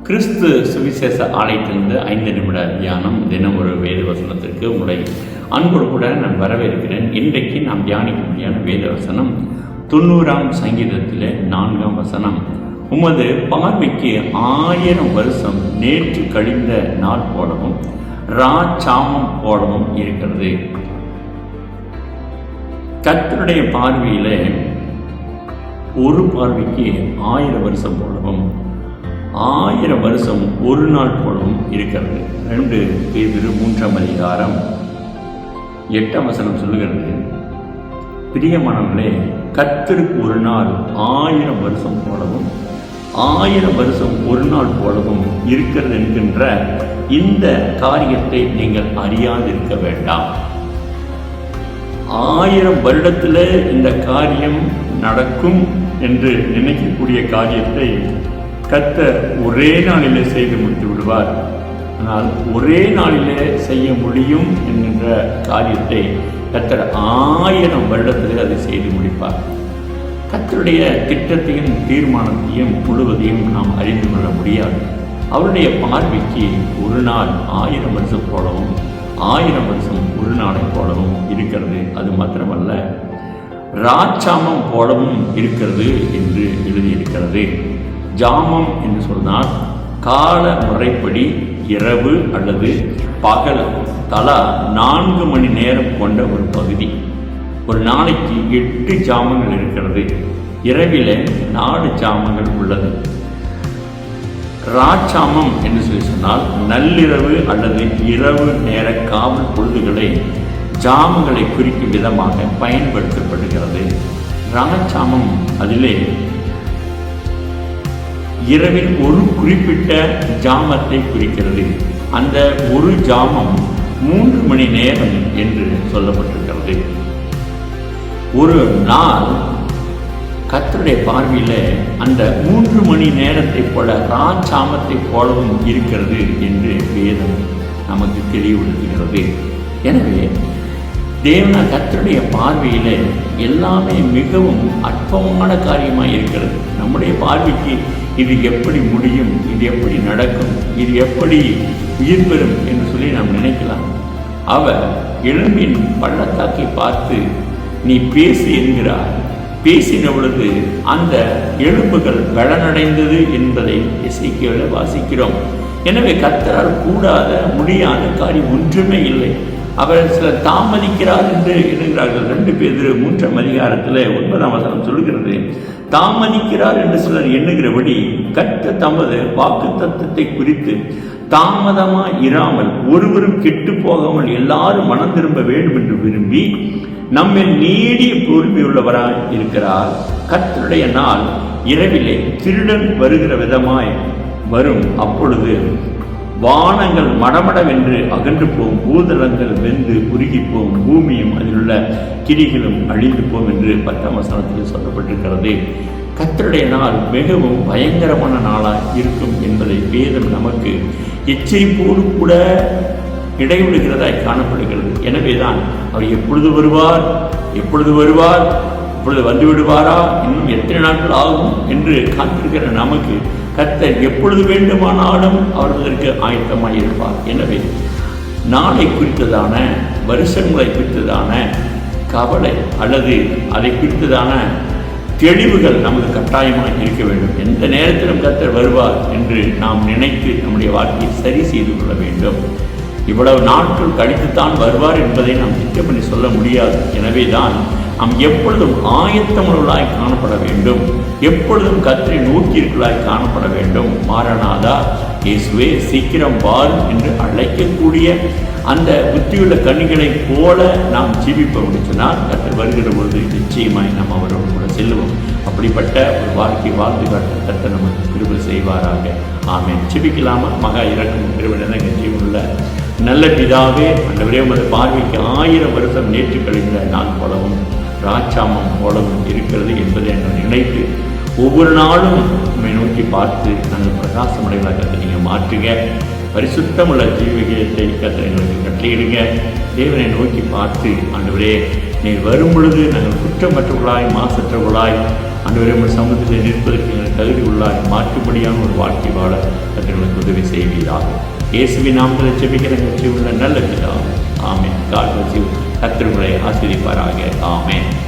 கிறிஸ்து சுவிசேஷ ஆலயத்திலிருந்து 5 நிமிட தியானம் தினம் ஒரு வேத வசனத்திற்கு உங்களை அன்போடு கூட நான் வரவேற்கிறேன். இன்றைக்கு நாம் தியானிக்க முடியாத வேத வசனம் 90ஆம் சங்கீதத்திலே 4ஆம் வசனம். உமது பார்வைக்கு 1000 வருஷம் நேற்று கழிந்த நாள் போலவும் ராச்சாமம் போலவும் இருக்கிறது. கர்த்தருடைய பார்வையிலே ஒரு பார்வைக்கு 1000 வருஷம் போலவும் 1000 வருஷம் ஒரு நாள் போலவும் இருக்கிறது. 2 பேதுரு 3ஆம் அதிகாரம் 8ஆம் வசனம் சொல்லுகிறது, பிரியமானவர்களே, கர்த்தருக்கு ஒரு நாள் 1000 வருஷம் போலவும் 1000 வருஷம் ஒரு நாள் போலவும் இருக்கிறது என்கின்ற இந்த காரியத்தை நீங்கள் அறியாதிருக்க வேண்டாம். 1000 வருடத்தில் இந்த காரியம் நடக்கும் என்று நினைக்கக்கூடிய காரியத்தை கர்த்தர் ஒரே நாளிலே செய்து முடித்து விடுவார். ஆனால் ஒரே நாளிலே செய்ய முடியும் என்கின்ற காரியத்தை கர்த்தர் 1000 வருடத்திலே அதை செய்து முடிப்பார். கர்த்தருடைய திட்டத்தையும் தீர்மானத்தையும் முழுவதையும் நாம் அறிந்து கொள்ள முடியாது. அவருடைய பார்வைக்கு ஒரு நாள் 1000 வருஷம் போலவும் 1000 வருஷம் ஒரு நாளை போலவும் இருக்கிறது. அது மாத்திரமல்ல, ராச்சாமம் போலவும் இருக்கிறது என்று எழுதியிருக்கிறது. ஜாமம் என்று சொன்னால் கால முறைப்படி இரவு அல்லது பகல் தலா 4 மணி நேரம் கொண்ட ஒரு பகுதி. ஒரு நாளைக்கு 8 ஜாமங்கள் இருக்கிறது. இரவில் 4 ஜாமங்கள் உள்ளது. ராச்சாமம் என்று சொன்னால் நள்ளிரவு அல்லது இரவு நேர காவல் பொழுதுகளை ஜாமங்களை குறிக்கும் விதமாக பயன்படுத்தப்படுகிறது. ராச்சாமம் அதிலே இரவில் ஒரு குறிப்பிட்ட ஜாமத்தை குறிக்கிறது. அந்த ஒரு ஜாமம் 3 மணி நேரம் என்று சொல்லப்பட்டிருக்கிறது. ஒரு நாள் கர்த்தருடைய பார்வையில் அந்த 3 மணி நேரத்தை போல ராச்சாமத்தை போலவும் இருக்கிறது என்று வேதம் நமக்கு தெளிவுபடுத்துகிறது. எனவே தேவன கர்த்தருடைய பார்வையில் எல்லாமே மிகவும் அற்பமான காரியமாக இருக்கிறது. நம்முடைய பார்வைக்கு இது எப்படி முடியும், இது எப்படி நடக்கும், இது எப்படி உயிர் பெறும் என்று சொல்லி நாம் நினைக்கலாம். அவர் எலும்பின் பள்ளத்தாக்கை பார்த்து நீ பேசு என்கிறார். பேசின பொழுது அந்த எலும்புகள் பலனடைந்தது என்பதை எசேக்கியேலில் வாசிக்கிறோம். எனவே கர்த்தரால் கூடாத முடியாத காரியம் ஒன்றுமே இல்லை. அவர் சிலர் தாமதிக்கிறார் என்று எண்ணுகிறார்கள். 2 பேதுரு 3ஆம் அதிகாரத்தில் 9ஆம் வசனம் சொல்லுகிறது, தாமதிக்கிறார் என்று சிலர் எண்ணுகிறபடி கர்த்தர் தமது வாக்கு தத்தத்தை குறித்து தாமதமாக இராமல் ஒருவரும் கெட்டு போகாமல் எல்லாரும் மனம் திரும்ப வேண்டும் என்று விரும்பி நம்மில் நீடிய பொறுமையுள்ளவராய் இருக்கிறார். கர்த்தருடைய நாள் இரவிலே திருடன் வருகிற விதமாய் வரும். அப்பொழுது வானங்கள் மடமடவென்று அகன்று போகும், பூதளங்கள் வெந்து உருகி போகும், பூமியும் அதிலுள்ள கிரிகளும் அழிந்து போகும் என்று 10ஆம் வசனத்தில் சொல்லப்பட்டிருக்கிறது. கர்த்தருடைய நாள் மிகவும் பயங்கரமான நாளாக இருக்கும் என்பதை வேதம் நமக்கு எச்சரிப்போடு கூட இடைவிடுகிறதாய் காணப்படுகிறது. எனவேதான் அவர் எப்பொழுது வருவார், எப்பொழுது வருவார், இப்பொழுது வந்து விடுவாரா, இன்னும் எத்தனை நாட்கள் ஆகும் என்று காத்திருக்கிற நமக்கு கர்த்தர் எப்பொழுது வேண்டுமானாலும் அவர்களுக்கு ஆயத்தமாக இருப்பார். எனவே நாளை குறித்ததான, வருஷங்களை குறித்ததான கவலை அல்லது அதை குறித்ததான தெளிவுகள் நமக்கு கட்டாயமாக இருக்க வேண்டும். எந்த நேரத்திலும் கர்த்தர் வருவார் என்று நாம் நினைத்து நம்முடைய வாழ்க்கையை சரி செய்து கொள்ள வேண்டும். இவ்வளவு நாட்கள் கழித்துத்தான் வருவார் என்பதை நாம் திட்டம் பண்ணி சொல்ல முடியாது. எனவே தான் நாம் எப்பொழுதும் ஆயத்தமுள்ளவர்களாய் காணப்பட வேண்டும். எப்பொழுதும் கர்த்தரை நோக்கியிருக்கலாய் காணப்பட வேண்டும். மாரநாதா, இயேசுவே சீக்கிரம் வாரும் என்று அழைக்கக்கூடிய அந்த புத்தியுள்ள கண்ணிகளைப் போல நாம் ஜீவிப்போம் சொன்னால் கர்த்தர் வருகிற பொழுது நிச்சயமாய் நாம் அவரோடு கூட செல்லுவோம். அப்படிப்பட்ட ஒரு வாழ்க்கை வாழ்ந்து காட்ட கர்த்தர் நமக்கு கிருபை செய்வாராக. ஆமென். ஜெபிக்கலாமா? மகா இரக்கம் கிருபை ஜீவனுள்ள நல்ல பிதாவே, ஆண்டவரே, உமது பார்வைக்கு 1000 வருஷம் நேற்று கழிந்த நாள் போலவும் ராச்சாமம் போலவும் இருக்கிறது என்பதை நாங்கள் நினைத்து ஒவ்வொரு நாளும் உண்மை நோக்கி பார்த்து நாங்கள் பிரகாசமடைகளாக கற்று நீங்கள் மாற்றுங்க. பரிசுத்தமுள்ள ஜீவிகத்தை கற்று எங்களுக்கு கட்டளையிடுங்க. தேவனை நோக்கி பார்த்து, ஆண்டவரே, நீர் வரும் பொழுது நாங்கள் குற்றமற்றவர்களாய் மாசற்றவர்களாய் ஆண்டவரே உங்கள் சமூகத்தில் நிற்பதற்கு எங்கள் தகுதி உள்ளாய் மாற்றுபடியான ஒரு வாழ்க்கை வாழ கர்த்தர்களுக்கு உதவி செய்வீராக. இயேசுவின் நாமத்தில் ஜெபிக்கிற உள்ள நல்ல பிதாவே. ஆமென். God bless you. கர்த்தர் உங்களை ஆசீர்வதிப்பாராக. ஆமென்.